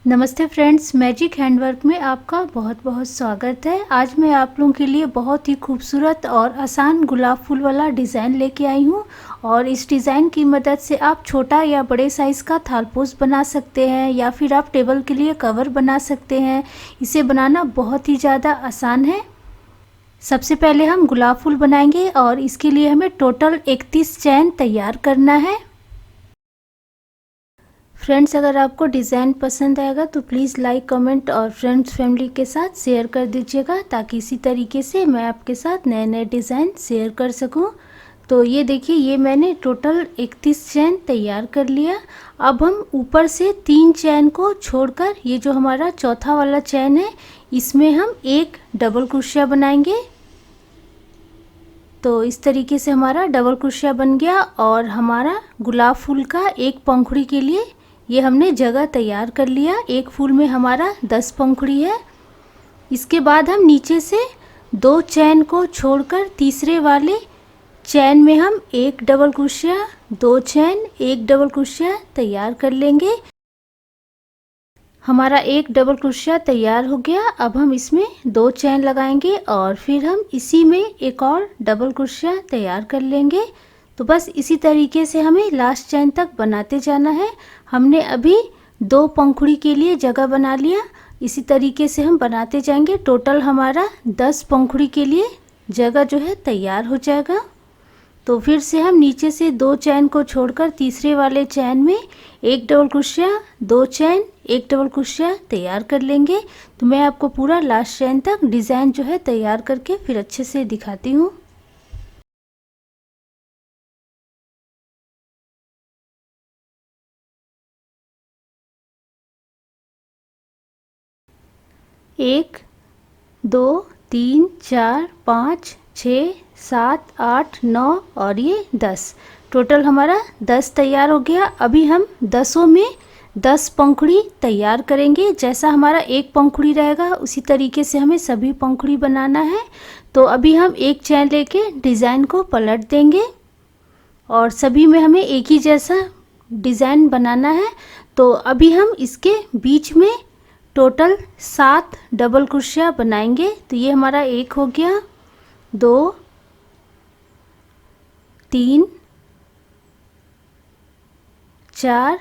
नमस्ते friends, magic handwork में आपका बहुत बहुत स्वागत है। आज मैं आप लोगों के लिए बहुत ही खूबसूरत और आसान गुलाब फूल वाला डिज़ाइन लेके आई हूँ। और इस डिज़ाइन की मदद से आप छोटा या बड़े साइज़ का थालपोस बना सकते हैं या फिर आप टेबल के लिए कवर बना सकते हैं। इसे बनाना बहुत ही ज़्यादा आसान है। सबसे पहले हम गुलाब फूल बनाएंगे और इसके लिए हमें टोटल 31 चैन तैयार करना है। फ्रेंड्स, अगर आपको डिज़ाइन पसंद आएगा तो प्लीज़ लाइक, कमेंट और फ्रेंड्स फैमिली के साथ शेयर कर दीजिएगा, ताकि इसी तरीके से मैं आपके साथ नए नए डिज़ाइन शेयर कर सकूं। तो ये देखिए, ये मैंने टोटल 31 चैन तैयार कर लिया। अब हम ऊपर से 3 चैन को छोड़कर ये जो हमारा चौथा वाला चैन है, इसमें हम एक डबल क्रोशिया बनाएंगे। तो इस तरीके से हमारा डबल क्रोशिया बन गया और हमारा गुलाब फूल का एक पंखुड़ी के लिए ये हमने जगह तैयार कर लिया। एक फूल में हमारा 10 पंखुड़ी है। इसके बाद हम नीचे से 2 चैन को छोड़कर तीसरे वाले चैन में हम एक डबल क्रोशिया, 2 चैन, एक डबल क्रोशिया तैयार कर लेंगे। हमारा एक डबल क्रोशिया तैयार हो गया। अब हम इसमें 2 चैन लगाएंगे और फिर हम इसी में एक और डबल क्रोशिया तैयार कर लेंगे। तो बस इसी तरीके से हमें लास्ट चैन तक बनाते जाना है। हमने अभी 2 पंखुड़ी के लिए जगह बना लिया। इसी तरीके से हम बनाते जाएंगे। टोटल हमारा 10 पंखुड़ी के लिए जगह जो है तैयार हो जाएगा। तो फिर से हम नीचे से 2 चैन को छोड़कर तीसरे वाले चैन में एक डबल क्रोशिया, 2 चैन, एक डबल क्रोशिया तैयार कर लेंगे। तो मैं आपको पूरा लास्ट चैन तक डिज़ाइन जो है तैयार करके फिर अच्छे से दिखाती हूँ। एक, 2, 3, 4, 5, 6, 7, 8, 9 और ये 10। टोटल हमारा 10 तैयार हो गया। अभी हम 10 में 10 पंखुड़ी तैयार करेंगे। जैसा हमारा एक पंखुड़ी रहेगा उसी तरीके से हमें सभी पंखुड़ी बनाना है। तो अभी हम एक चैन लेके डिज़ाइन को पलट देंगे और सभी में हमें एक ही जैसा डिज़ाइन बनाना है। तो अभी हम इसके बीच में टोटल 7 डबल क्रोशिया बनाएंगे। तो ये हमारा एक हो गया, 2, 3, 4,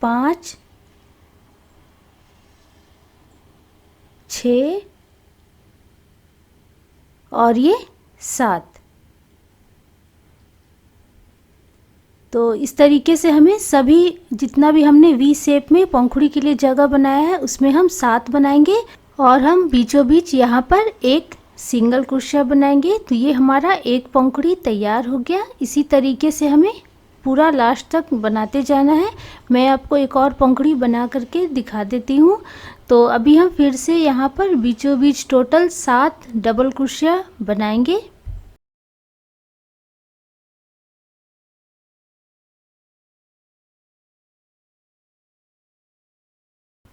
5, 6 और ये 7। तो इस तरीके से हमें सभी जितना भी हमने वी शेप में पंखुड़ी के लिए जगह बनाया है उसमें हम 7 बनाएंगे और हम बीचों बीच यहाँ पर एक सिंगल क्रोशिया बनाएंगे। तो ये हमारा एक पंखुड़ी तैयार हो गया। इसी तरीके से हमें पूरा लास्ट तक बनाते जाना है। मैं आपको एक और पंखुड़ी बना करके दिखा देती हूँ। तो अभी हम फिर से यहाँ पर बीचों बीच टोटल 7 डबल क्रोशिया बनाएंगे।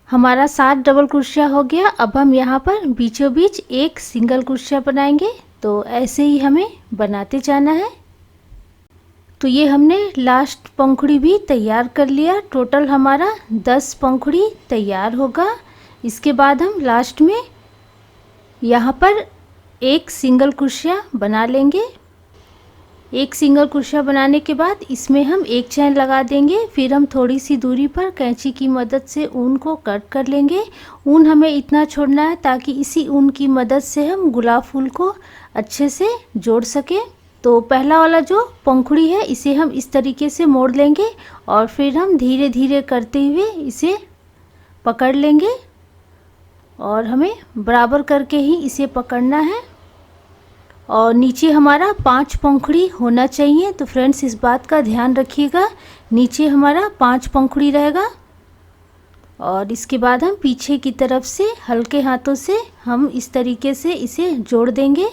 हमारा 7 डबल क्रोशिया हो गया। अब हम यहाँ पर बीचों बीच एक सिंगल क्रोशिया बनाएंगे। तो ऐसे ही हमें बनाते जाना है। तो ये हमने लास्ट पंखुड़ी भी तैयार कर लिया। टोटल हमारा 10 पंखुड़ी तैयार होगा। इसके बाद हम लास्ट में यहाँ पर एक सिंगल क्रोशिया बना लेंगे। एक सिंगल क्रोशिया बनाने के बाद इसमें हम एक चैन लगा देंगे। फिर हम थोड़ी सी दूरी पर कैंची की मदद से ऊन को कट कर लेंगे। ऊन हमें इतना छोड़ना है ताकि इसी ऊन की मदद से हम गुलाब फूल को अच्छे से जोड़ सकें। तो पहला वाला जो पंखुड़ी है इसे हम इस तरीके से मोड़ लेंगे और फिर हम धीरे धीरे करते हुए इसे पकड़ लेंगे और हमें बराबर करके ही इसे पकड़ना है। और नीचे हमारा 5 पंखुड़ी होना चाहिए। तो फ्रेंड्स, इस बात का ध्यान रखिएगा, नीचे हमारा 5 पंखुड़ी रहेगा। और इसके बाद हम पीछे की तरफ से हल्के हाथों से हम इस तरीके से इसे जोड़ देंगे।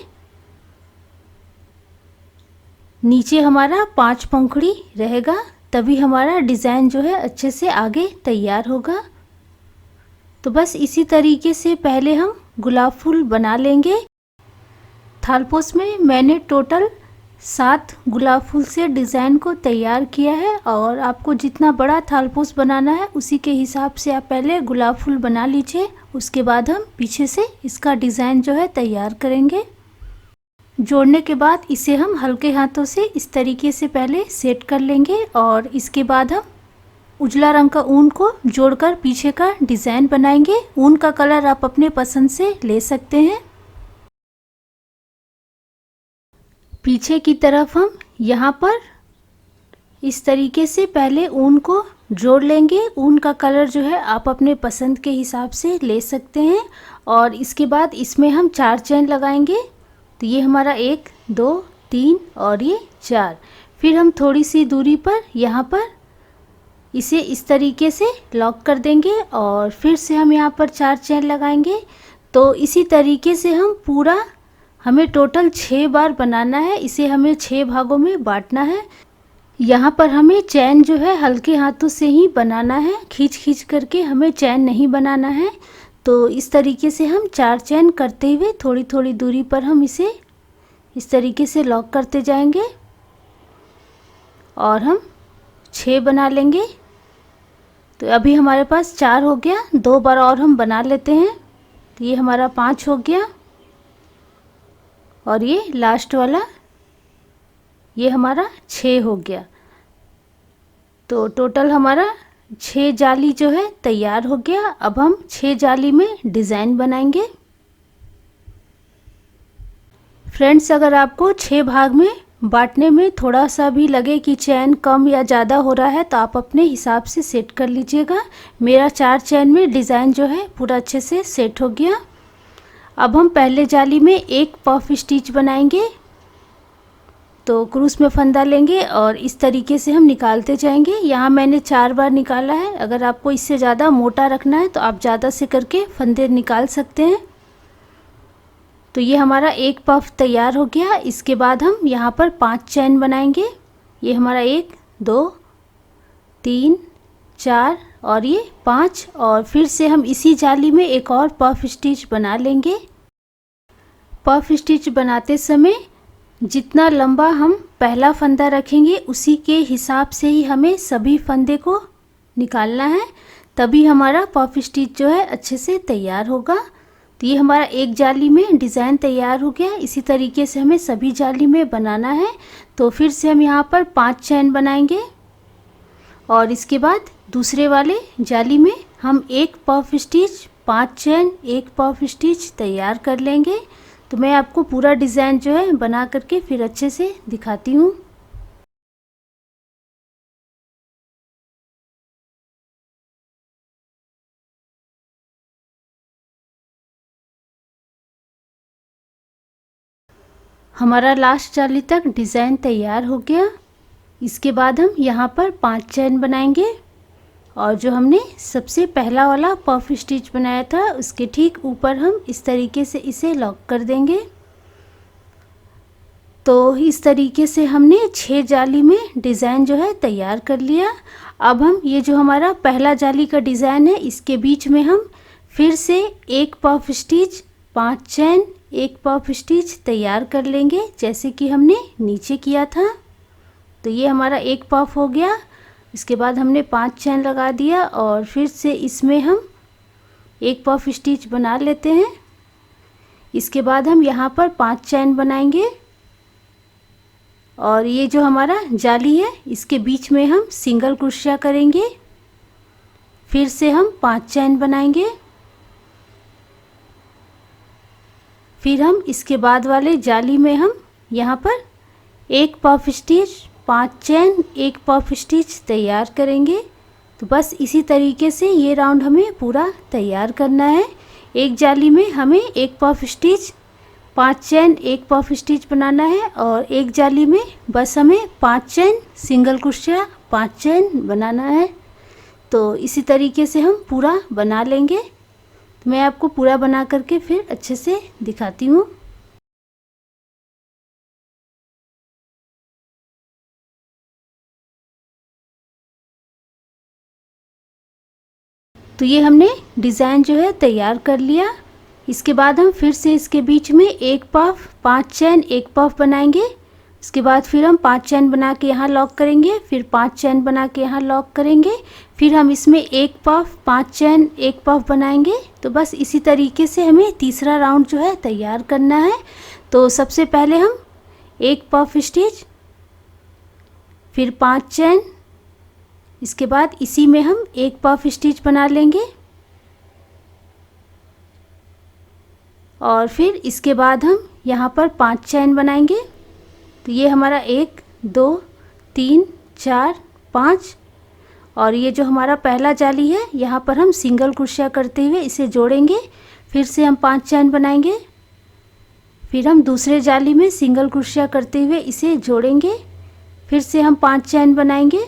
नीचे हमारा 5 पंखुड़ी रहेगा, तभी हमारा डिज़ाइन जो है अच्छे से आगे तैयार होगा। तो बस इसी तरीके से पहले हम गुलाब फूल बना लेंगे। थालपोस में मैंने टोटल 7 गुलाब फूल से डिज़ाइन को तैयार किया है और आपको जितना बड़ा थालपोस बनाना है उसी के हिसाब से आप पहले गुलाब फूल बना लीजिए। उसके बाद हम पीछे से इसका डिज़ाइन जो है तैयार करेंगे। जोड़ने के बाद इसे हम हल्के हाथों से इस तरीके से पहले सेट कर लेंगे और इसके बाद हम उजला रंग का ऊन को जोड़कर पीछे का डिज़ाइन बनाएंगे। ऊन का कलर आप अपने पसंद से ले सकते हैं। पीछे की तरफ हम यहाँ पर इस तरीके से पहले ऊन को जोड़ लेंगे। ऊन का कलर जो है आप अपने पसंद के हिसाब से ले सकते हैं और इसके बाद इसमें हम 4 चेन लगाएंगे। तो ये हमारा 1 2 3 और ये 4। फिर हम थोड़ी सी दूरी पर यहाँ पर इसे इस तरीके से लॉक कर देंगे और फिर से हम यहाँ पर 4 चेन लगाएंगे। तो इसी तरीके से हम पूरा हमें टोटल 6 बार बनाना है। इसे हमें 6 भागों में बांटना है। यहाँ पर हमें चैन जो है हल्के हाथों से ही बनाना है, खींच खींच करके हमें चैन नहीं बनाना है। तो इस तरीके से हम 4 चैन करते हुए थोड़ी थोड़ी दूरी पर हम इसे इस तरीके से लॉक करते जाएंगे और हम 6 बना लेंगे। तो अभी हमारे पास 4 हो गया, 2 बार और हम बना लेते हैं। तो ये हमारा 5 हो गया और ये लास्ट वाला ये हमारा 6 हो गया। तो टोटल हमारा 6 जाली जो है तैयार हो गया। अब हम 6 जाली में डिज़ाइन बनाएंगे। फ्रेंड्स, अगर आपको 6 भाग में बांटने में थोड़ा सा भी लगे कि चैन कम या ज़्यादा हो रहा है तो आप अपने हिसाब से सेट कर लीजिएगा। मेरा 4 चैन में डिज़ाइन जो है पूरा अच्छे से सेट हो गया। अब हम पहले जाली में एक पफ स्टिच बनाएंगे। तो क्रूस में फंदा लेंगे और इस तरीके से हम निकालते जाएंगे। यहाँ मैंने 4 बार निकाला है। अगर आपको इससे ज़्यादा मोटा रखना है तो आप ज़्यादा से करके फंदे निकाल सकते हैं। तो ये हमारा एक पफ तैयार हो गया। इसके बाद हम यहाँ पर 5 चैन बनाएंगे। ये हमारा 1 2 3 4 और ये 5 और फिर से हम इसी जाली में एक और पफ स्टिच बना लेंगे। पफ स्टिच बनाते समय जितना लंबा हम पहला फंदा रखेंगे उसी के हिसाब से ही हमें सभी फंदे को निकालना है, तभी हमारा पफ स्टिच जो है अच्छे से तैयार होगा। तो ये हमारा एक जाली में डिज़ाइन तैयार हो गया। इसी तरीके से हमें सभी जाली में बनाना है। तो फिर से हम यहाँ पर 5 चैन बनाएंगे और इसके बाद दूसरे वाले जाली में हम एक पफ स्टिच 5 चैन एक पफ स्टिच तैयार कर लेंगे। तो मैं आपको पूरा डिज़ाइन जो है बना करके फिर अच्छे से दिखाती हूँ। हमारा लास्ट जाली तक डिज़ाइन तैयार हो गया। इसके बाद हम यहाँ पर 5 चैन बनाएंगे और जो हमने सबसे पहला वाला पफ स्टिच बनाया था उसके ठीक ऊपर हम इस तरीके से इसे लॉक कर देंगे। तो इस तरीके से हमने 6 जाली में डिज़ाइन जो है तैयार कर लिया। अब हम ये जो हमारा पहला जाली का डिज़ाइन है इसके बीच में हम फिर से एक पफ स्टिच 5 चैन एक पफ स्टिच तैयार कर लेंगे जैसे कि हमने नीचे किया था। तो ये हमारा एक पफ हो गया। इसके बाद हमने 5 चैन लगा दिया और फिर से इसमें हम एक पफ स्टिच बना लेते हैं। इसके बाद हम यहाँ पर 5 चैन बनाएंगे और ये जो हमारा जाली है इसके बीच में हम सिंगल क्रोशिया करेंगे। फिर से हम 5 चैन बनाएंगे। फिर हम इसके बाद वाले जाली में हम यहाँ पर एक पफ स्टिच 5 चैन एक पफ स्टिच तैयार करेंगे। तो बस इसी तरीके से ये राउंड हमें पूरा तैयार करना है। एक जाली में हमें एक पफ स्टिच 5 चैन एक पफ स्टिच बनाना है और एक जाली में बस हमें 5 चैन सिंगल क्रोशिया 5 चैन बनाना है। तो इसी तरीके से हम पूरा बना लेंगे। तो मैं आपको पूरा बना करके फिर अच्छे से दिखाती हूँ। तो ये हमने डिज़ाइन जो है तैयार कर लिया। इसके बाद हम फिर से इसके बीच में एक पफ 5 चैन एक पफ बनाएंगे। इसके बाद फिर हम 5 चैन बना के यहाँ लॉक करेंगे, फिर 5 चैन बना के यहाँ लॉक करेंगे, फिर हम इसमें एक पफ 5 चैन एक पफ बनाएंगे। तो बस इसी तरीके से हमें तीसरा राउंड जो है तैयार करना है। तो सबसे पहले हम एक पफ स्टिच, फिर 5 चैन, इसके बाद इसी में हम एक पफ स्टिच बना लेंगे और फिर इसके बाद हम यहाँ पर 5 चैन बनाएंगे। तो ये हमारा 1 2 3 4 5 और ये जो हमारा पहला जाली है यहाँ पर हम सिंगल क्रोशिया करते हुए इसे जोड़ेंगे, फिर से हम 5 चैन बनाएंगे, फिर हम दूसरे जाली में सिंगल क्रोशिया करते हुए इसे जोड़ेंगे, फिर से हम 5 चैन बनाएंगे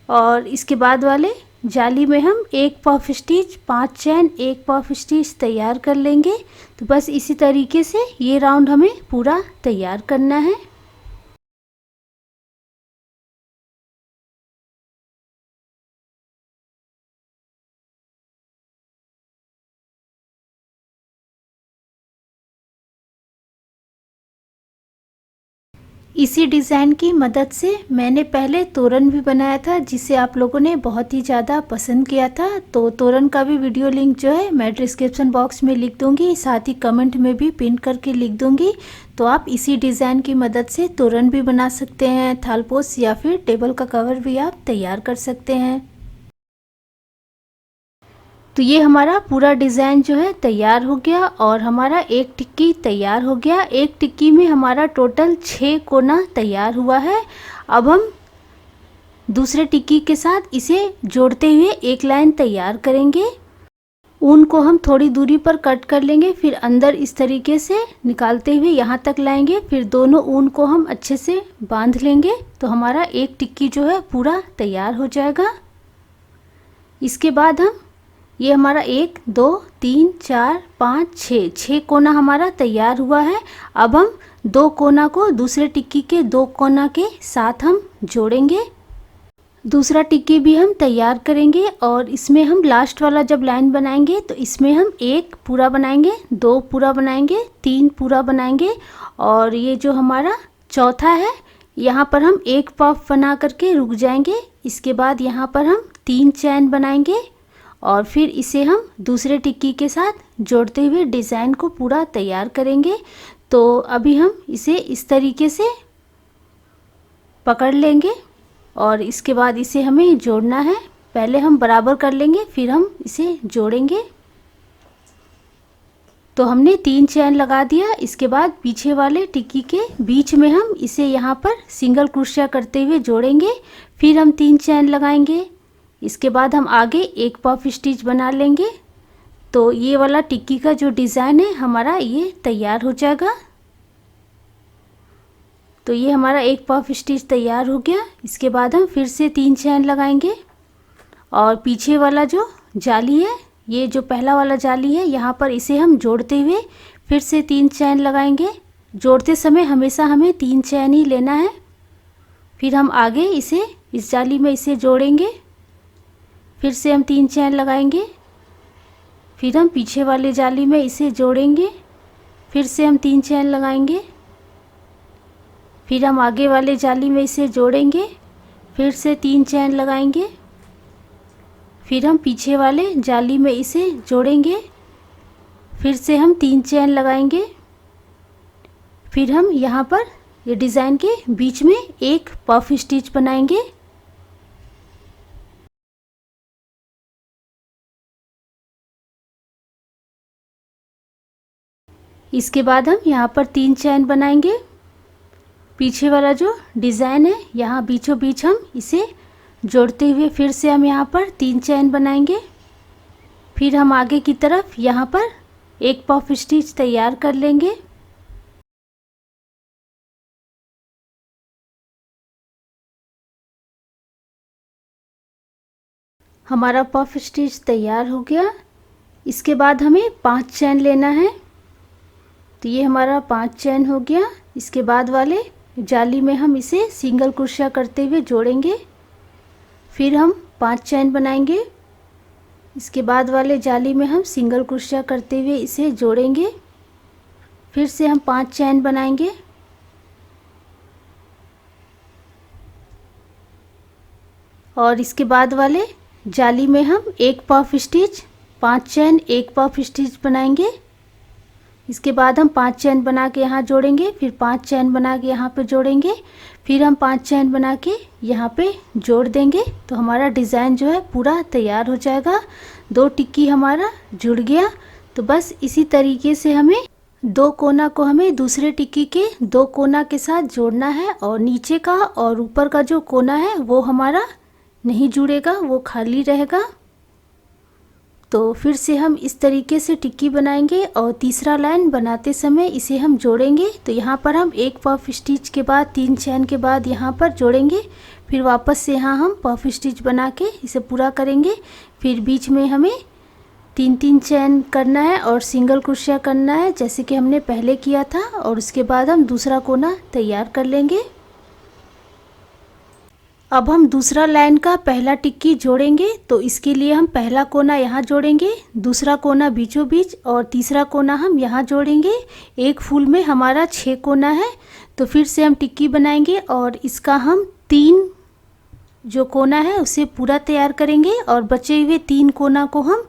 और इसके बाद वाले जाली में हम एक पफ स्टिच 5 चैन एक पफ स्टिच तैयार कर लेंगे। तो बस इसी तरीके से ये राउंड हमें पूरा तैयार करना है। इसी डिज़ाइन की मदद से मैंने पहले तोरण भी बनाया था जिसे आप लोगों ने बहुत ही ज़्यादा पसंद किया था। तो तोरण का भी वीडियो लिंक जो है मैं डिस्क्रिप्शन बॉक्स में लिख दूंगी, साथ ही कमेंट में भी पिन करके लिख दूंगी। तो आप इसी डिज़ाइन की मदद से तोरण भी बना सकते हैं, थालपोश या फिर टेबल का कवर भी आप तैयार कर सकते हैं। तो ये हमारा पूरा डिज़ाइन जो है तैयार हो गया और हमारा एक टिक्की तैयार हो गया। एक टिक्की में हमारा टोटल 6 कोना तैयार हुआ है। अब हम दूसरे टिक्की के साथ इसे जोड़ते हुए एक लाइन तैयार करेंगे। ऊन को हम थोड़ी दूरी पर कट कर लेंगे, फिर अंदर इस तरीके से निकालते हुए यहाँ तक लाएंगे, फिर दोनों ऊन को हम अच्छे से बांध लेंगे। तो हमारा एक टिक्की जो है पूरा तैयार हो जाएगा। इसके बाद हम ये हमारा 1 2 3 4 5 6 कोना हमारा तैयार हुआ है। अब हम 2 कोना को दूसरे टिक्की के 2 कोना के साथ हम जोड़ेंगे। दूसरा टिक्की भी हम तैयार करेंगे और इसमें हम लास्ट वाला जब लाइन बनाएंगे तो इसमें हम 1 पूरा बनाएंगे, 2 पूरा बनाएंगे, 3 पूरा बनाएंगे और ये जो हमारा चौथा है यहाँ पर हम 1 पफ बना करके रुक जाएंगे। इसके बाद यहाँ पर हम 3 चैन बनाएंगे और फिर इसे हम दूसरे टिक्की के साथ जोड़ते हुए डिज़ाइन को पूरा तैयार करेंगे। तो अभी हम इसे इस तरीके से पकड़ लेंगे और इसके बाद इसे हमें जोड़ना है। पहले हम बराबर कर लेंगे, फिर हम इसे जोड़ेंगे। तो हमने 3 चैन लगा दिया। इसके बाद पीछे वाले टिक्की के बीच में हम इसे यहाँ पर सिंगल क्रोशिया करते हुए जोड़ेंगे, फिर हम 3 चैन लगाएंगे। इसके बाद हम आगे एक पफ स्टिच बना लेंगे। तो ये वाला टिक्की का जो डिज़ाइन है हमारा ये तैयार हो जाएगा। तो ये हमारा एक पफ स्टिच तैयार हो गया। इसके बाद हम फिर से 3 चैन लगाएंगे और पीछे वाला जो जाली है, ये जो पहला वाला जाली है, यहाँ पर इसे हम जोड़ते हुए फिर से 3 चैन लगाएंगे। जोड़ते समय हमेशा हमें 3 चैन ही लेना है। फिर हम आगे इसे इस जाली में इसे जोड़ेंगे, फिर से हम 3 चैन लगाएंगे, फिर हम पीछे वाले जाली में इसे जोड़ेंगे, फिर से हम 3 चैन लगाएंगे, फिर हम आगे वाले जाली में इसे जोड़ेंगे, फिर से 3 चैन लगाएंगे, फिर हम पीछे वाले जाली में इसे जोड़ेंगे, फिर से हम 3 चैन लगाएंगे, फिर हम यहाँ पर ये डिज़ाइन के बीच में एक पफ स्टिच बनाएंगे। इसके बाद हम यहाँ पर 3 चैन बनाएंगे। पीछे वाला जो डिज़ाइन है यहाँ बीचों बीच हम इसे जोड़ते हुए फिर से हम यहाँ पर 3 चैन बनाएंगे। फिर हम आगे की तरफ यहाँ पर एक पफ स्टिच तैयार कर लेंगे। हमारा पफ स्टिच तैयार हो गया। इसके बाद हमें 5 चैन लेना है। तो ये हमारा 5 चैन हो गया। इसके बाद वाले जाली में हम इसे सिंगल क्रोशिया करते हुए जोड़ेंगे, फिर हम 5 चैन बनाएंगे। इसके बाद वाले जाली में हम सिंगल क्रोशिया करते हुए इसे जोड़ेंगे, फिर से हम 5 चैन बनाएंगे, और इसके बाद वाले जाली में हम एक पफ स्टिच, 5 चैन एक पफ स्टिच बनाएंगे। इसके बाद हम 5 चैन बना के यहाँ जोड़ेंगे, फिर 5 चैन बना के यहाँ पे जोड़ेंगे, फिर हम 5 चैन बना के यहाँ पे जोड़ देंगे। तो हमारा डिज़ाइन जो है पूरा तैयार हो जाएगा। 2 टिक्की हमारा जुड़ गया। तो बस इसी तरीके से हमें 2 कोना को हमें दूसरे टिक्की के 2 कोना के साथ जोड़ना है, और नीचे का और ऊपर का जो कोना है वो हमारा नहीं जुड़ेगा, वो खाली रहेगा। तो फिर से हम इस तरीके से टिक्की बनाएंगे और तीसरा लाइन बनाते समय इसे हम जोड़ेंगे। तो यहाँ पर हम एक पफ स्टिच के बाद 3 चैन के बाद यहाँ पर जोड़ेंगे, फिर वापस से यहाँ हम पफ स्टिच बना के इसे पूरा करेंगे। फिर बीच में हमें 3-3 चैन करना है और सिंगल क्रोशिया करना है, जैसे कि हमने पहले किया था, और उसके बाद हम दूसरा कोना तैयार कर लेंगे। अब हम दूसरा लाइन का पहला टिक्की जोड़ेंगे। तो इसके लिए हम पहला कोना यहाँ जोड़ेंगे, दूसरा कोना बीचों बीच, और तीसरा कोना हम यहाँ जोड़ेंगे। एक फूल में हमारा 6 कोना है। तो फिर से हम टिक्की बनाएंगे और इसका हम 3 जो कोना है उसे पूरा तैयार करेंगे, और बचे हुए 3 कोना को हम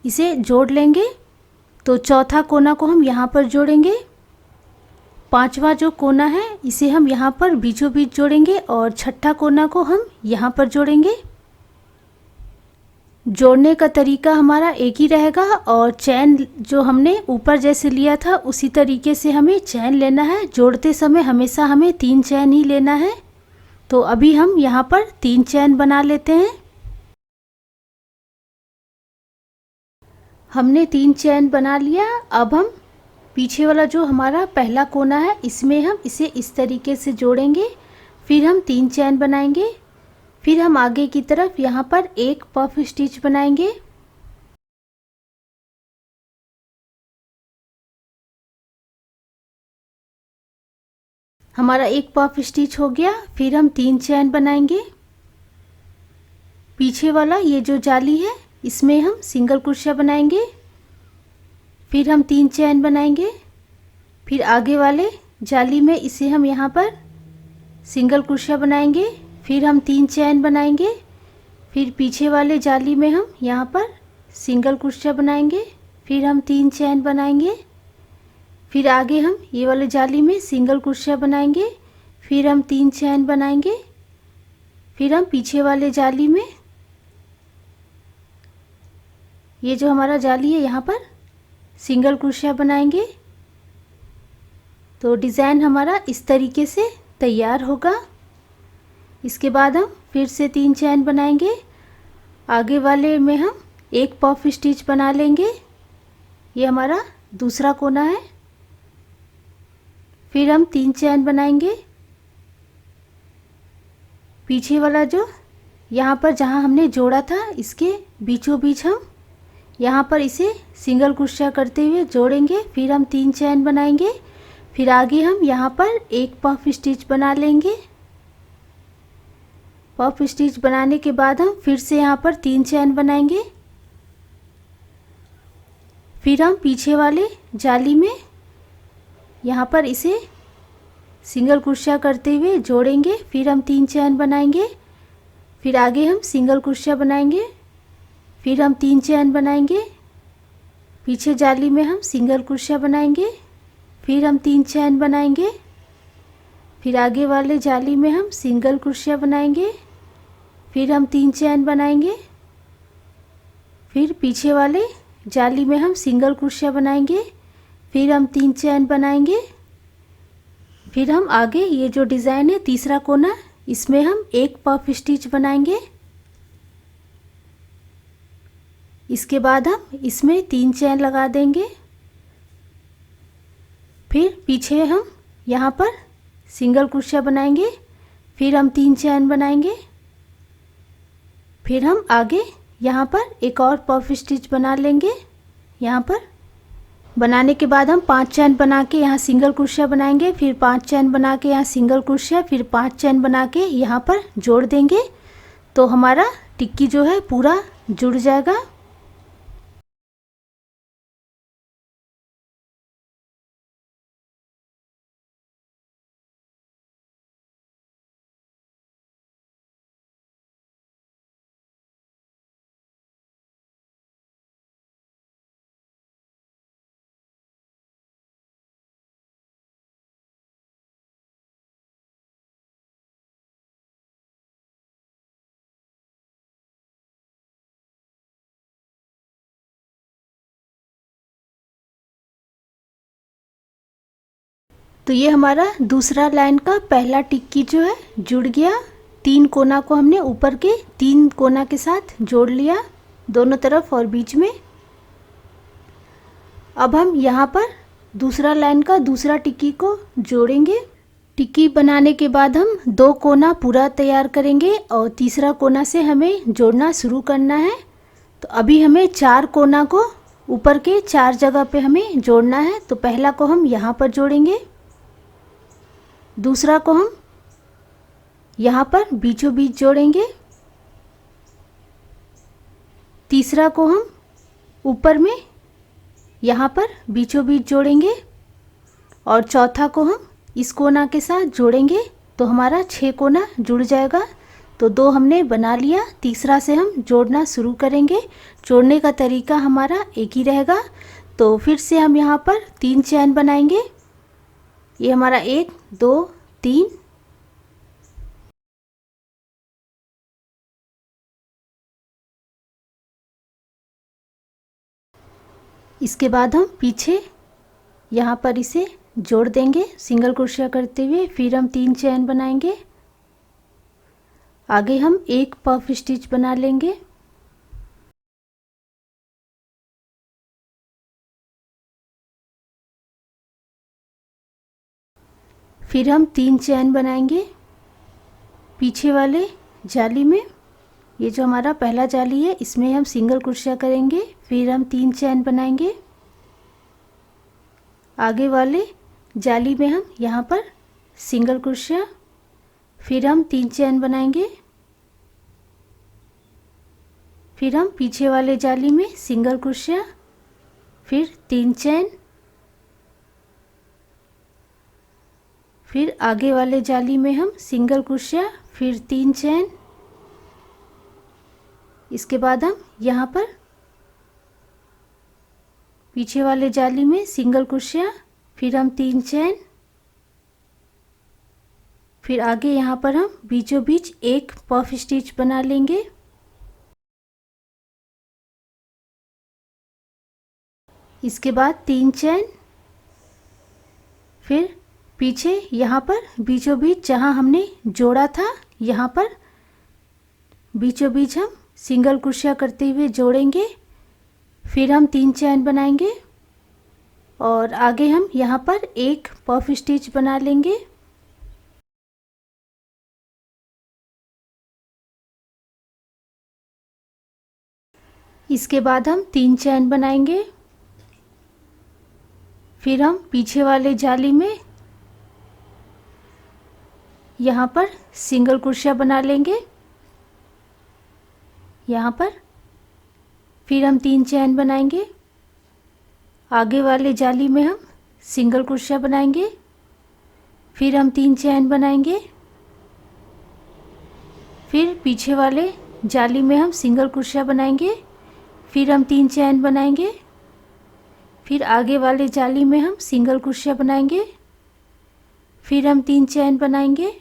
इसे जोड़ लेंगे। तो चौथा कोना को हम यहाँ पर जोड़ेंगे, 5वां जो कोना है इसे हम यहाँ पर बीचों बीच जोड़ेंगे, और छठा कोना को हम यहाँ पर जोड़ेंगे। जोड़ने का तरीका हमारा एक ही रहेगा, और चैन जो हमने ऊपर जैसे लिया था उसी तरीके से हमें चैन लेना है। जोड़ते समय हमेशा हमें 3 चैन ही लेना है। तो अभी हम यहाँ पर 3 चैन बना लेते हैं। हमने 3 चैन बना लिया। अब हम पीछे वाला जो हमारा पहला कोना है इसमें हम इसे इस तरीके से जोड़ेंगे, फिर हम 3 चैन बनाएंगे, फिर हम आगे की तरफ यहाँ पर एक पफ स्टिच बनाएंगे। हमारा एक पफ स्टिच हो गया। फिर हम 3 चैन बनाएंगे। पीछे वाला ये जो जाली है इसमें हम सिंगल क्रोशिया बनाएंगे, फिर हम 3 चैन बनाएंगे। फिर आगे वाले जाली में इसे हम यहाँ पर सिंगल क्रोशिया बनाएंगे, फिर हम 3 चैन बनाएंगे। फिर पीछे वाले जाली में हम यहाँ पर सिंगल क्रोशिया बनाएंगे, फिर हम 3 चैन बनाएंगे। फिर आगे हम ये वाले जाली में सिंगल क्रोशिया बनाएंगे, फिर हम 3 चैन बनाएंगे। फिर हम पीछे वाले जाली में ये जो हमारा जाली है यहाँ पर सिंगल क्रोशिया बनाएंगे। तो डिज़ाइन हमारा इस तरीके से तैयार होगा। इसके बाद हम फिर से 3 चैन बनाएंगे। आगे वाले में हम एक पफ स्टिच बना लेंगे, ये हमारा दूसरा कोना है। फिर हम 3 चैन बनाएंगे। पीछे वाला जो यहाँ पर जहाँ हमने जोड़ा था इसके बीचों बीच हम यहाँ पर इसे सिंगल क्रोशिया करते हुए जोड़ेंगे, फिर हम 3 चैन बनाएंगे। फिर आगे हम यहाँ पर एक पफ स्टिच बना लेंगे। पफ स्टिच बनाने के बाद हम फिर से यहाँ पर 3 चैन बनाएंगे। फिर हम पीछे वाले जाली में यहाँ पर इसे सिंगल क्रोशिया करते हुए जोड़ेंगे, फिर हम 3 चैन बनाएंगे। फिर आगे हम सिंगल क्रोशिया बनाएंगे, फिर हम 3 चैन बनाएंगे। पीछे जाली में हम सिंगल क्रोशिया बनाएंगे, फिर हम 3 चैन बनाएंगे। फिर आगे वाले जाली में हम सिंगल क्रोशिया बनाएंगे, फिर हम 3 चैन बनाएंगे। फिर पीछे वाले जाली में हम सिंगल क्रोशिया बनाएंगे, फिर हम 3 चैन बनाएंगे। फिर हम आगे ये जो डिज़ाइन है तीसरा कोना इसमें हम एक पफ स्टिच बनाएंगे। इसके बाद हम इसमें 3 चैन लगा देंगे। फिर पीछे हम यहाँ पर सिंगल क्रोशिया बनाएंगे, फिर हम 3 चैन बनाएंगे। फिर हम आगे यहाँ पर एक और पफ स्टिच बना लेंगे। यहाँ पर बनाने के बाद हम 5 चैन बना के यहाँ सिंगल क्रोशिया बनाएंगे, फिर 5 चैन बना के यहाँ सिंगल क्रोशिया, फिर 5 चैन बना के यहाँ पर जोड़ देंगे। तो हमारा टिक्की जो है पूरा जुड़ जाएगा। तो ये हमारा दूसरा लाइन का पहला टिक्की जो है जुड़ गया। 3 कोना को हमने ऊपर के 3 कोना के साथ जोड़ लिया दोनों तरफ और बीच में। अब हम यहाँ पर दूसरा लाइन का दूसरा टिक्की को जोड़ेंगे। टिक्की बनाने के बाद हम 2 कोना पूरा तैयार करेंगे और तीसरा कोना से हमें जोड़ना शुरू करना है। तो अभी हमें 4 कोना को ऊपर के 4 जगह पे हमें जोड़ना है। तो पहला को हम यहाँ पर जोड़ेंगे, दूसरा को हम यहाँ पर बीचों बीच जोड़ेंगे, तीसरा को हम ऊपर में यहाँ पर बीचों बीच जोड़ेंगे और चौथा को हम इस कोना के साथ जोड़ेंगे। तो हमारा 6 कोना जुड़ जाएगा। तो 2 हमने बना लिया, तीसरा से हम जोड़ना शुरू करेंगे। जोड़ने का तरीका हमारा एक ही रहेगा। तो फिर से हम यहाँ पर 3 चैन बनाएंगे। ये हमारा 1 2 3। इसके बाद हम पीछे यहाँ पर इसे जोड़ देंगे सिंगल क्रोशिया करते हुए। फिर हम 3 चैन बनाएंगे। आगे हम एक पफ स्टिच बना लेंगे। फिर हम 3 चैन बनाएंगे पीछे वाले जाली में। ये जो हमारा पहला जाली है इसमें हम सिंगल क्रोशिया करेंगे। फिर हम 3 चैन बनाएंगे। आगे वाले जाली में हम यहाँ पर सिंगल क्रोशिया, फिर हम 3 चैन बनाएंगे। फिर हम पीछे वाले जाली में सिंगल क्रोशिया, फिर 3 चैन, फिर आगे वाले जाली में हम सिंगल क्रोशिया, फिर 3 चैन। इसके बाद हम यहाँ पर पीछे वाले जाली में सिंगल क्रोशिया, फिर हम 3 चैन, फिर आगे यहाँ पर हम बीचों बीच एक पफ स्टिच बना लेंगे। इसके बाद 3 चैन, फिर पीछे यहाँ पर बीचों बीच जहाँ हमने जोड़ा था यहाँ पर बीचों बीच हम सिंगल क्रोशिया करते हुए जोड़ेंगे। फिर हम 3 चैन बनाएंगे और आगे हम यहाँ पर एक पफ स्टिच बना लेंगे। इसके बाद हम 3 चैन बनाएंगे। फिर हम पीछे वाले जाली में यहाँ पर सिंगल क्रोशिया बना लेंगे यहाँ पर। फिर हम 3 चैन बनाएंगे। आगे वाले जाली में हम सिंगल क्रोशिया बनाएंगे। फिर हम 3 चैन बनाएंगे। फिर पीछे वाले जाली में हम सिंगल क्रोशिया बनाएंगे। फिर हम 3 चैन बनाएंगे। फिर आगे वाले जाली में हम सिंगल क्रोशिया बनाएंगे। फिर हम 3 चैन बनाएंगे।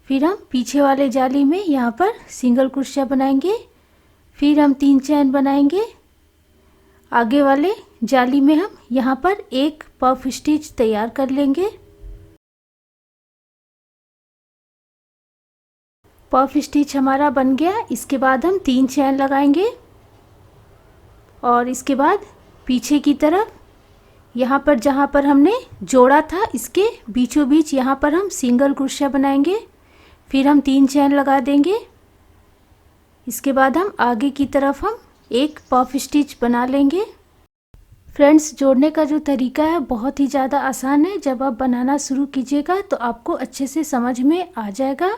फिर हम पीछे वाले जाली में यहाँ पर सिंगल क्रोशिया बनाएंगे। फिर हम 3 चैन बनाएंगे। आगे वाले जाली में हम यहाँ पर एक पफ स्टिच तैयार कर लेंगे। पफ स्टिच हमारा बन गया। इसके बाद हम 3 चैन लगाएंगे और इसके बाद पीछे की तरफ यहाँ पर जहाँ पर हमने जोड़ा था इसके बीचों बीच यहाँ पर हम सिंगल क्रोशिया बनाएंगे। फिर हम 3 चैन लगा देंगे। इसके बाद हम आगे की तरफ हम एक पफ स्टिच बना लेंगे। फ्रेंड्स, जोड़ने का जो तरीका है बहुत ही ज़्यादा आसान है। जब आप बनाना शुरू कीजिएगा तो आपको अच्छे से समझ में आ जाएगा।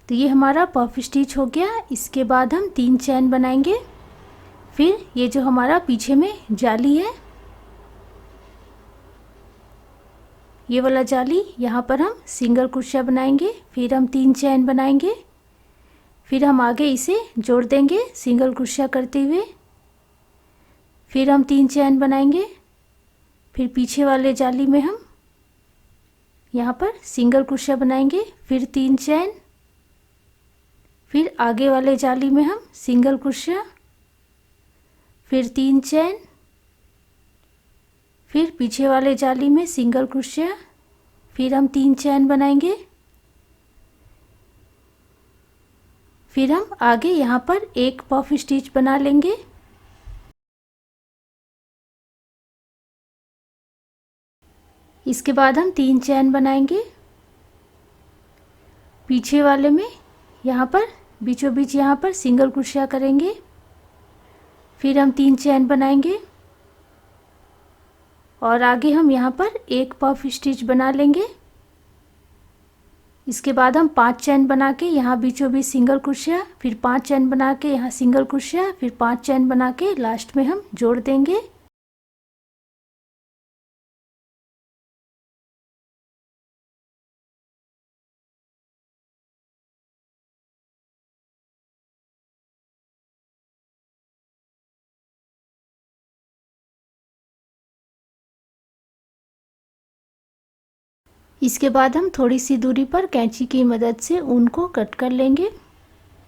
तो ये हमारा पफ स्टिच हो गया। इसके बाद हम 3 चैन बनाएंगे। फिर ये जो हमारा पीछे में जाली है ये वाला जाली यहाँ पर हम सिंगल क्रोशिया बनाएंगे। फिर हम 3 चैन बनाएंगे। फिर हम आगे इसे जोड़ देंगे सिंगल क्रोशिया करते हुए। फिर हम 3 चैन बनाएंगे। फिर पीछे वाले जाली में हम यहाँ पर सिंगल क्रोशिया बनाएंगे। फिर 3 चैन। फिर आगे वाले जाली में हम सिंगल क्रोशिया, फिर 3 चैन, फिर पीछे वाले जाली में सिंगल क्रोशिया, फिर हम 3 चैन बनाएंगे। फिर हम आगे यहाँ पर एक पफ स्टिच बना लेंगे। इसके बाद हम 3 चैन बनाएंगे। पीछे वाले में यहाँ पर बीचों बीच यहाँ पर सिंगल क्रोशिया करेंगे। फिर हम 3 चैन बनाएंगे और आगे हम यहाँ पर एक पफ स्टिच बना लेंगे। इसके बाद हम 5 चैन बना के यहाँ बीचों बीच सिंगल क्रोशिया, फिर 5 चैन बना के यहाँ सिंगल क्रोशिया, फिर 5 चैन बना के लास्ट में हम जोड़ देंगे। इसके बाद हम थोड़ी सी दूरी पर कैंची की मदद से ऊन को कट कर लेंगे।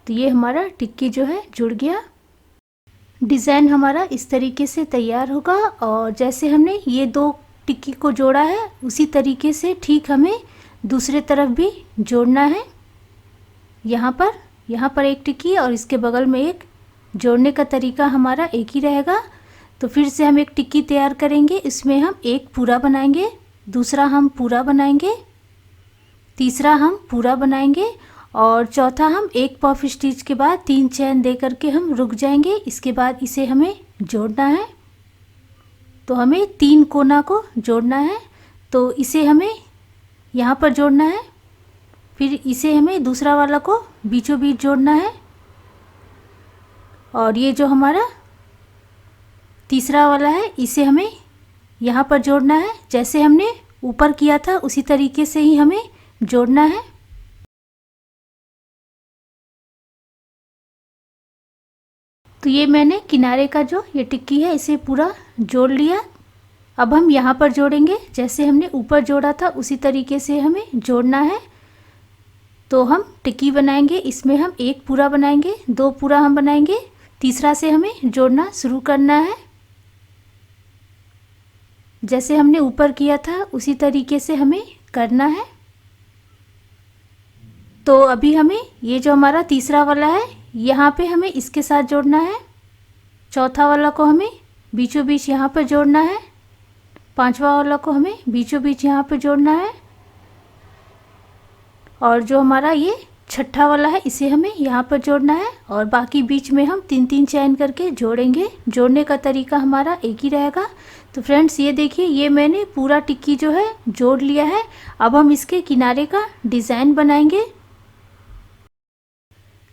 तो ये हमारा टिक्की जो है जुड़ गया। डिज़ाइन हमारा इस तरीके से तैयार होगा और जैसे हमने ये 2 टिक्की को जोड़ा है उसी तरीके से ठीक हमें दूसरे तरफ भी जोड़ना है। यहाँ पर एक टिक्की और इसके बगल में एक। जोड़ने का तरीका हमारा एक ही रहेगा। तो फिर से हम एक टिक्की तैयार करेंगे, इसमें हम एक पूरा बनाएंगे, दूसरा हम पूरा बनाएंगे, तीसरा हम पूरा बनाएंगे और चौथा हम एक पफ स्टिच के बाद 3 चैन दे करके हम रुक जाएंगे। इसके बाद इसे हमें जोड़ना है। तो हमें 3 कोना को जोड़ना है, तो इसे हमें यहाँ पर जोड़ना है, फिर इसे हमें दूसरा वाला को बीचों बीच जोड़ना है और ये जो हमारा तीसरा वाला है इसे हमें यहाँ पर जोड़ना है। जैसे हमने ऊपर किया था उसी तरीके से ही हमें जोड़ना है। तो ये मैंने किनारे का जो ये टिक्की है इसे पूरा जोड़ लिया। अब हम यहाँ पर जोड़ेंगे, जैसे हमने ऊपर जोड़ा था उसी तरीके से हमें जोड़ना है। तो हम टिक्की बनाएंगे, इसमें हम एक पूरा बनाएंगे, 2 पूरा हम बनाएंगे, तीसरा से हमें जोड़ना शुरू करना है। जैसे हमने ऊपर किया था उसी तरीके से हमें करना है। तो अभी हमें ये जो हमारा तीसरा वाला है यहाँ पे हमें इसके साथ जोड़ना है, चौथा वाला को हमें बीचों बीच यहाँ पर जोड़ना है, पांचवा वाला को हमें बीचों बीच यहाँ पर जोड़ना है और जो हमारा ये छठा वाला है इसे हमें यहाँ पर जोड़ना है और बाकी बीच में हम 3-3 चैन करके जोड़ेंगे। जोड़ने का तरीका हमारा एक ही रहेगा। तो फ्रेंड्स ये देखिए, ये मैंने पूरा टिक्की जो है जोड़ लिया है। अब हम इसके किनारे का डिज़ाइन बनाएंगे।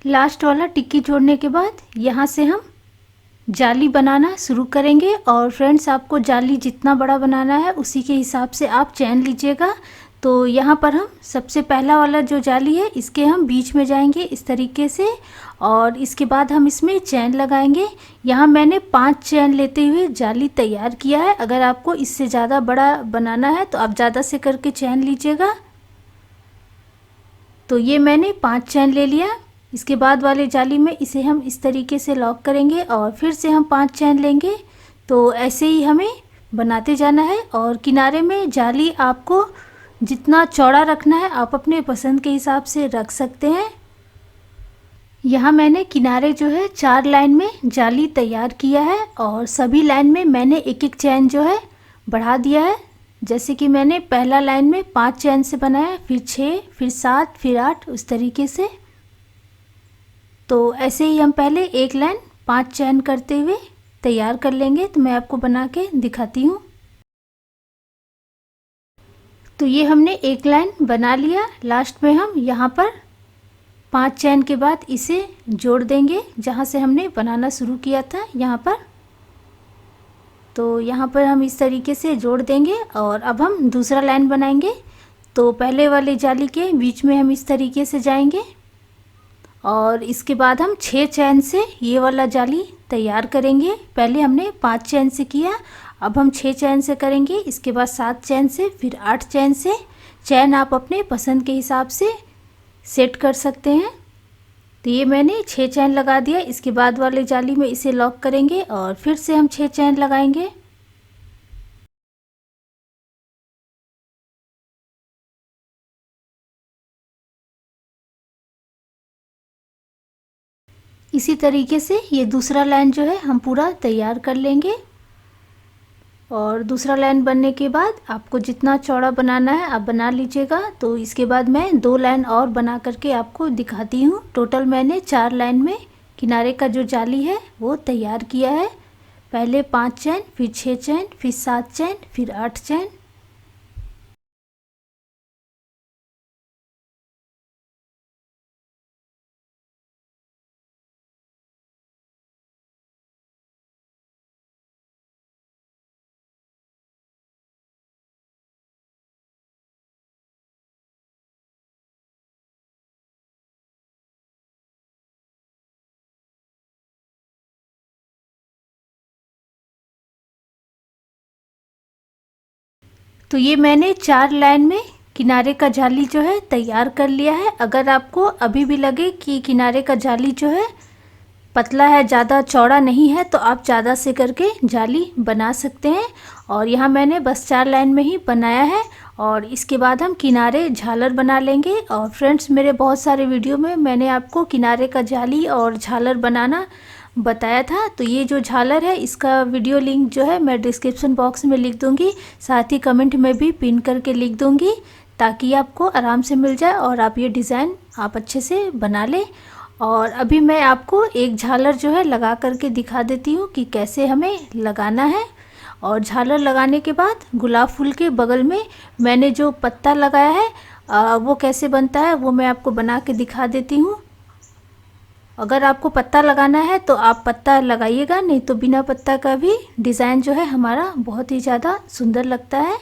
लास्ट वाला टिक्की जोड़ने के बाद यहाँ से हम जाली बनाना शुरू करेंगे और फ्रेंड्स आपको जाली जितना बड़ा बनाना है उसी के हिसाब से आप चैन लीजिएगा। तो यहाँ पर हम सबसे पहला वाला जो जाली है इसके हम बीच में जाएंगे इस तरीके से और इसके बाद हम इसमें चैन लगाएंगे। यहाँ मैंने 5 चैन लेते हुए जाली तैयार किया है। अगर आपको इससे ज़्यादा बड़ा बनाना है तो आप ज़्यादा से करके चैन लीजिएगा। तो ये मैंने 5 चैन ले लिया। इसके बाद वाले जाली में इसे हम इस तरीके से लॉक करेंगे और फिर से हम 5 चैन लेंगे। तो ऐसे ही हमें बनाते जाना है और किनारे में जाली आपको जितना चौड़ा रखना है आप अपने पसंद के हिसाब से रख सकते हैं। यहाँ मैंने किनारे जो है 4 लाइन में जाली तैयार किया है और सभी लाइन में मैंने एक एक चैन जो है बढ़ा दिया है। जैसे कि मैंने पहला लाइन में 5 चैन से बनाया, फिर 6, फिर 7, फिर 8, उस तरीके से। तो ऐसे ही हम पहले एक लाइन 5 चैन करते हुए तैयार कर लेंगे। तो मैं आपको बना के दिखाती हूँ। तो ये हमने एक लाइन बना लिया। लास्ट में हम यहाँ पर 5 चैन के बाद इसे जोड़ देंगे जहाँ से हमने बनाना शुरू किया था यहाँ पर। तो यहाँ पर हम इस तरीके से जोड़ देंगे और अब हम दूसरा लाइन बनाएंगे। तो पहले वाले जाली के बीच में हम इस तरीके से जाएंगे और इसके बाद हम 6 चैन से ये वाला जाली तैयार करेंगे। पहले हमने 5 चैन से किया, अब हम 6 चैन से करेंगे, इसके बाद 7 चैन से, फिर 8 चैन से। चैन आप अपने पसंद के हिसाब से सेट कर सकते हैं। तो ये मैंने 6 चैन लगा दिया। इसके बाद वाले जाली में इसे लॉक करेंगे और फिर से हम 6 चैन लगाएंगे। इसी तरीके से ये दूसरा लाइन जो है हम पूरा तैयार कर लेंगे। और दूसरा लाइन बनने के बाद आपको जितना चौड़ा बनाना है आप बना लीजिएगा। तो इसके बाद मैं 2 लाइन और बना करके आपको दिखाती हूँ। टोटल मैंने 4 लाइन में किनारे का जो जाली है वो तैयार किया है। पहले 5 चैन, फिर 6 चैन, फिर 7 चैन, फिर 8 चैन। तो ये मैंने 4 लाइन में किनारे का जाली जो है तैयार कर लिया है। अगर आपको अभी भी लगे कि किनारे का जाली जो है पतला है, ज़्यादा चौड़ा नहीं है, तो आप ज़्यादा से करके जाली बना सकते हैं। और यहाँ मैंने बस 4 लाइन में ही बनाया है। और इसके बाद हम किनारे झालर बना लेंगे। और फ्रेंड्स, मेरे बहुत सारे वीडियो में मैंने आपको किनारे का जाली और झालर बनाना बताया था। तो ये जो झालर है इसका वीडियो लिंक जो है मैं डिस्क्रिप्शन बॉक्स में लिख दूंगी, साथ ही कमेंट में भी पिन करके लिख दूंगी, ताकि आपको आराम से मिल जाए और आप ये डिज़ाइन आप अच्छे से बना लें। और अभी मैं आपको एक झालर जो है लगा करके दिखा देती हूँ कि कैसे हमें लगाना है। और झालर लगाने के बाद गुलाब फूल के बगल में मैंने जो पत्ता लगाया है वो कैसे बनता है वो मैं आपको बना के दिखा देती हूँ। अगर आपको पत्ता लगाना है तो आप पत्ता लगाइएगा, नहीं तो बिना पत्ता का भी डिज़ाइन जो है हमारा बहुत ही ज़्यादा सुंदर लगता है।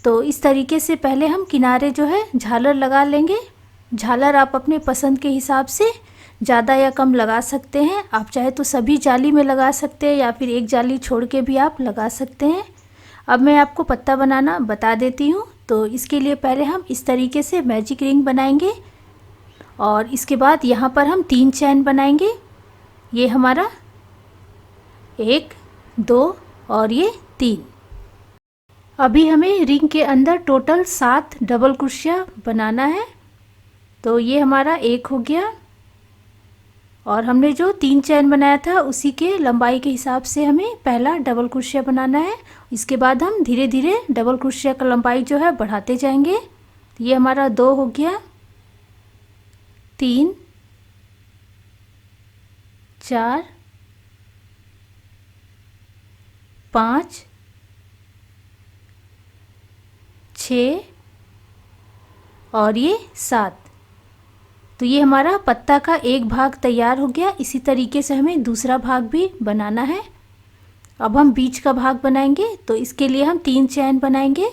तो इस तरीके से पहले हम किनारे जो है झालर लगा लेंगे। झालर आप अपने पसंद के हिसाब से ज़्यादा या कम लगा सकते हैं। आप चाहे तो सभी जाली में लगा सकते हैं या फिर एक जाली छोड़ के भी आप लगा सकते हैं। अब मैं आपको पत्ता बनाना बता देती हूँ। तो इसके लिए पहले हम इस तरीके से मैजिक रिंग बनाएंगे और इसके बाद यहाँ पर हम 3 चैन बनाएंगे। ये हमारा 1, 2 और ये 3। अभी हमें रिंग के अंदर टोटल 7 डबल क्रोशिया बनाना है। तो ये हमारा 1 हो गया और हमने जो 3 चैन बनाया था उसी के लंबाई के हिसाब से हमें पहला डबल क्रोशिया बनाना है। इसके बाद हम धीरे धीरे डबल क्रोशिया का लंबाई जो है बढ़ाते जाएंगे। ये हमारा 2 हो गया, 3, 4, 5, 6 और ये 7। तो ये हमारा पत्ता का एक भाग तैयार हो गया। इसी तरीके से हमें दूसरा भाग भी बनाना है। अब हम बीच का भाग बनाएंगे। तो इसके लिए हम 3 चैन बनाएंगे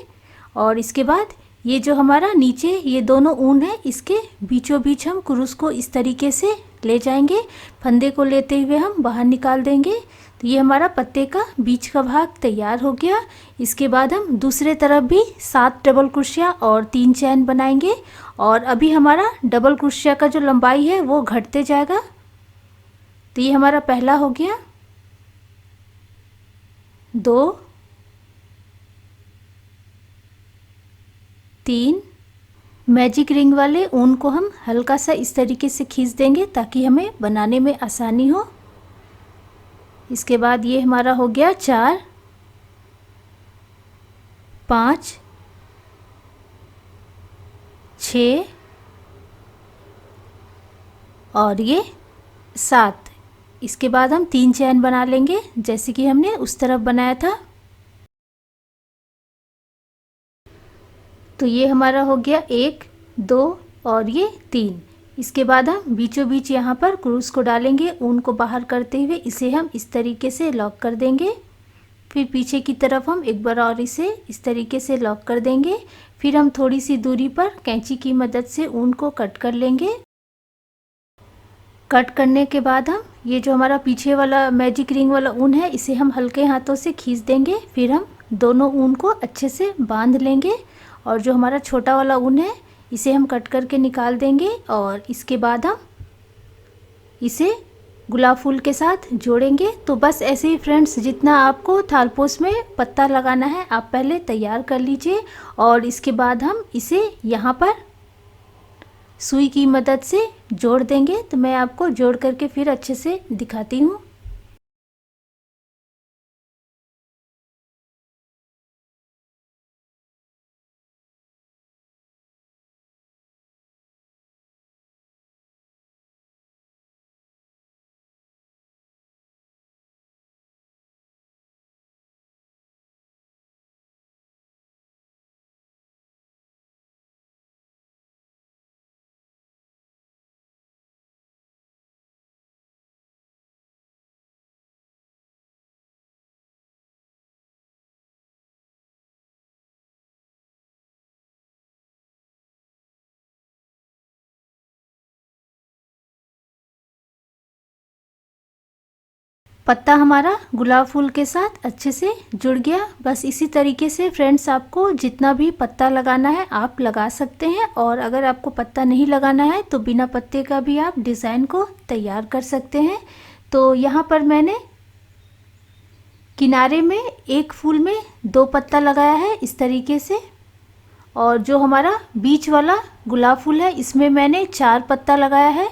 और इसके बाद ये जो हमारा नीचे ये दोनों ऊन है इसके बीचों बीच हम क्रूस को इस तरीके से ले जाएंगे। फंदे को लेते हुए हम बाहर निकाल देंगे। तो ये हमारा पत्ते का बीच का भाग तैयार हो गया। इसके बाद हम दूसरे तरफ भी 7 डबल क्रोशिया और 3 चैन बनाएंगे। और अभी हमारा डबल क्रोशिया का जो लंबाई है वो घटते जाएगा। तो ये हमारा पहला हो गया, 2, 3। मैजिक रिंग वाले ऊन को हम हल्का सा इस तरीके से खींच देंगे ताकि हमें बनाने में आसानी हो। इसके बाद ये हमारा हो गया 4, 5, 6 और ये 7। इसके बाद हम 3 चैन बना लेंगे जैसे कि हमने उस तरफ बनाया था। तो ये हमारा हो गया 1, 2 और ये 3। इसके बाद हम बीचों बीच यहाँ पर क्रूस को डालेंगे, ऊन को बाहर करते हुए इसे हम इस तरीके से लॉक कर देंगे। फिर पीछे की तरफ हम एक बार और इसे इस तरीके से लॉक कर देंगे। फिर हम थोड़ी सी दूरी पर कैंची की मदद से ऊन को कट कर लेंगे। कट करने के बाद हम ये जो हमारा पीछे वाला मैजिक रिंग वाला ऊन है इसे हम हल्के हाथों से खींच देंगे। फिर हम दोनों ऊन को अच्छे से बांध लेंगे और जो हमारा छोटा वाला ऊन है इसे हम कट करके निकाल देंगे। और इसके बाद हम इसे गुलाब फूल के साथ जोड़ेंगे। तो बस ऐसे ही फ्रेंड्स, जितना आपको थालपोस में पत्ता लगाना है आप पहले तैयार कर लीजिए और इसके बाद हम इसे यहाँ पर सुई की मदद से जोड़ देंगे। तो मैं आपको जोड़ करके फिर अच्छे से दिखाती हूँ। पत्ता हमारा गुलाब फूल के साथ अच्छे से जुड़ गया। बस इसी तरीके से फ्रेंड्स आपको जितना भी पत्ता लगाना है आप लगा सकते हैं, और अगर आपको पत्ता नहीं लगाना है तो बिना पत्ते का भी आप डिज़ाइन को तैयार कर सकते हैं। तो यहाँ पर मैंने किनारे में एक फूल में 2 पत्ता लगाया है इस तरीके से, और जो हमारा बीच वाला गुलाब फूल है इसमें मैंने 4 पत्ता लगाया है।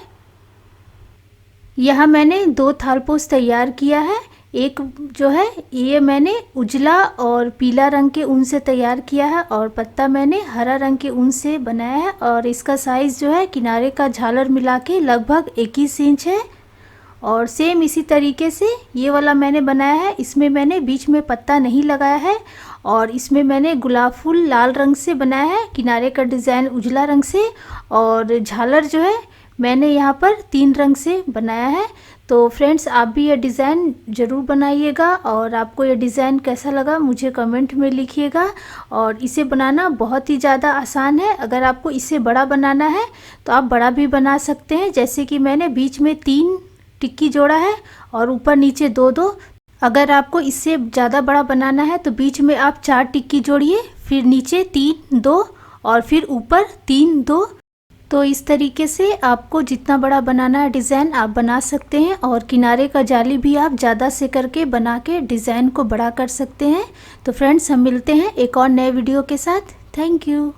यहाँ मैंने 2 थालपोश तैयार किया है। एक जो है ये मैंने उजला और पीला रंग के ऊन से तैयार किया है, और पत्ता मैंने हरा रंग के ऊन से बनाया है, और इसका साइज़ जो है किनारे का झालर मिला के लगभग 21 इंच है। और सेम इसी तरीके से ये वाला मैंने बनाया है। इसमें मैंने बीच में पत्ता नहीं लगाया है, और इसमें मैंने गुलाब फूल लाल रंग से बनाया है, किनारे का डिज़ाइन उजला रंग से, और झालर जो है मैंने यहाँ पर 3 रंग से बनाया है। तो फ्रेंड्स आप भी ये डिज़ाइन ज़रूर बनाइएगा, और आपको ये डिज़ाइन कैसा लगा मुझे कमेंट में लिखिएगा। और इसे बनाना बहुत ही ज़्यादा आसान है। अगर आपको इसे बड़ा बनाना है तो आप बड़ा भी बना सकते हैं, जैसे कि मैंने बीच में 3 टिक्की जोड़ा है और ऊपर नीचे 2-2। अगर आपको इससे ज़्यादा बड़ा बनाना है तो बीच में आप 4 टिक्की जोड़िए, फिर नीचे 3-2 और फिर ऊपर 3-2। तो इस तरीके से आपको जितना बड़ा बनाना है डिज़ाइन आप बना सकते हैं, और किनारे का जाली भी आप ज़्यादा से करके बना के डिज़ाइन को बड़ा कर सकते हैं। तो फ्रेंड्स हम मिलते हैं एक और नए वीडियो के साथ। Thank you.